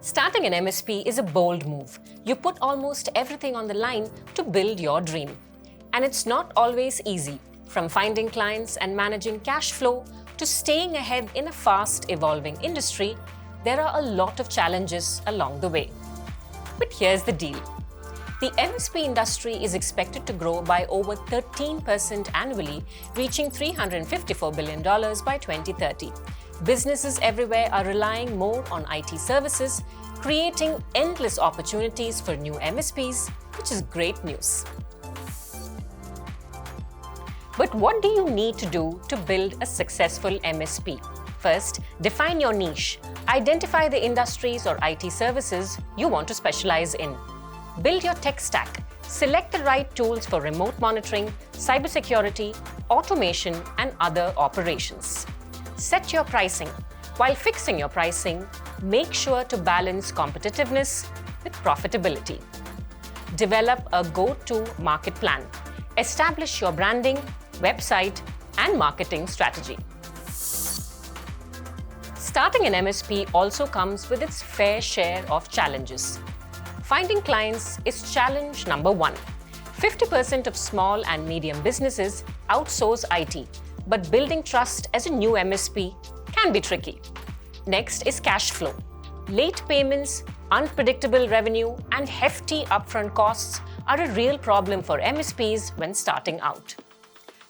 Starting an MSP is a bold move. You put almost everything on the line to build your dream. And it's not always easy, from finding clients and managing cash flow to staying ahead in a fast-evolving industry. There are a lot of challenges along the way. But here's the deal. The MSP industry is expected to grow by over 13% annually, reaching $354 billion by 2030. Businesses everywhere are relying more on IT services, creating endless opportunities for new MSPs, which is great news. But what do you need to do to build a successful MSP? First, define your niche. Identify the industries or IT services you want to specialize in. Build your tech stack. Select the right tools for remote monitoring, cybersecurity, automation, and other operations. Set your pricing. While fixing your pricing, make sure to balance competitiveness with profitability. Develop a go-to-market plan. Establish your branding, website, and marketing strategy. Starting an MSP also comes with its fair share of challenges. Finding clients is challenge number one. 50% of small and medium businesses outsource IT, but building trust as a new MSP can be tricky. Next is cash flow. Late payments, unpredictable revenue, and hefty upfront costs are a real problem for MSPs when starting out.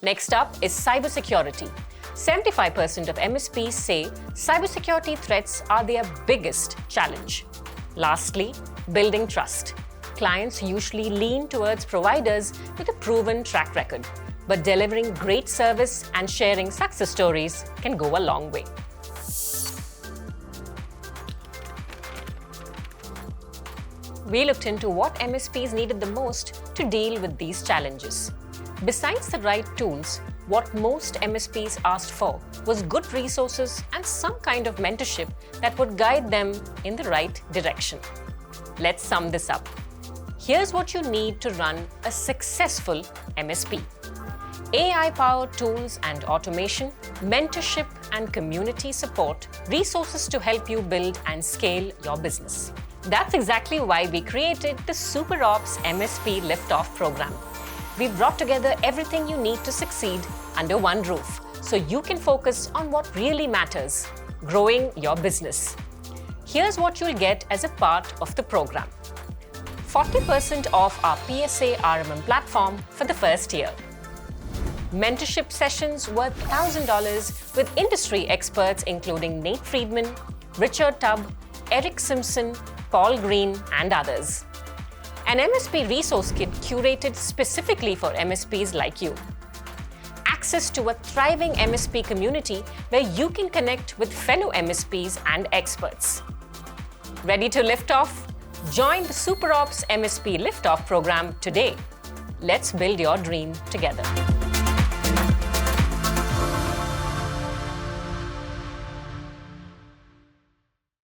Next up is cybersecurity. 75% of MSPs say cybersecurity threats are their biggest challenge. Lastly, building trust. Clients usually lean towards providers with a proven track record, but delivering great service and sharing success stories can go a long way. We looked into what MSPs needed the most to deal with these challenges. Besides the right tools, what most MSPs asked for was good resources and some kind of mentorship that would guide them in the right direction. Let's sum this up. Here's what you need to run a successful MSP. AI-powered tools and automation, mentorship and community support, resources to help you build and scale your business. That's exactly why we created the SuperOps MSP LiftOff Program. We brought together everything you need to succeed under one roof, so you can focus on what really matters, growing your business. Here's what you'll get as a part of the program. 40% off our PSA RMM platform for the first year. Mentorship sessions worth $1,000 with industry experts including Nate Friedman, Richard Tubb, Eric Simpson, Paul Green, and others. An MSP resource kit curated specifically for MSPs like you. Access to a thriving MSP community where you can connect with fellow MSPs and experts. Ready to lift off? Join the SuperOps MSP LiftOff program today. Let's build your dream together.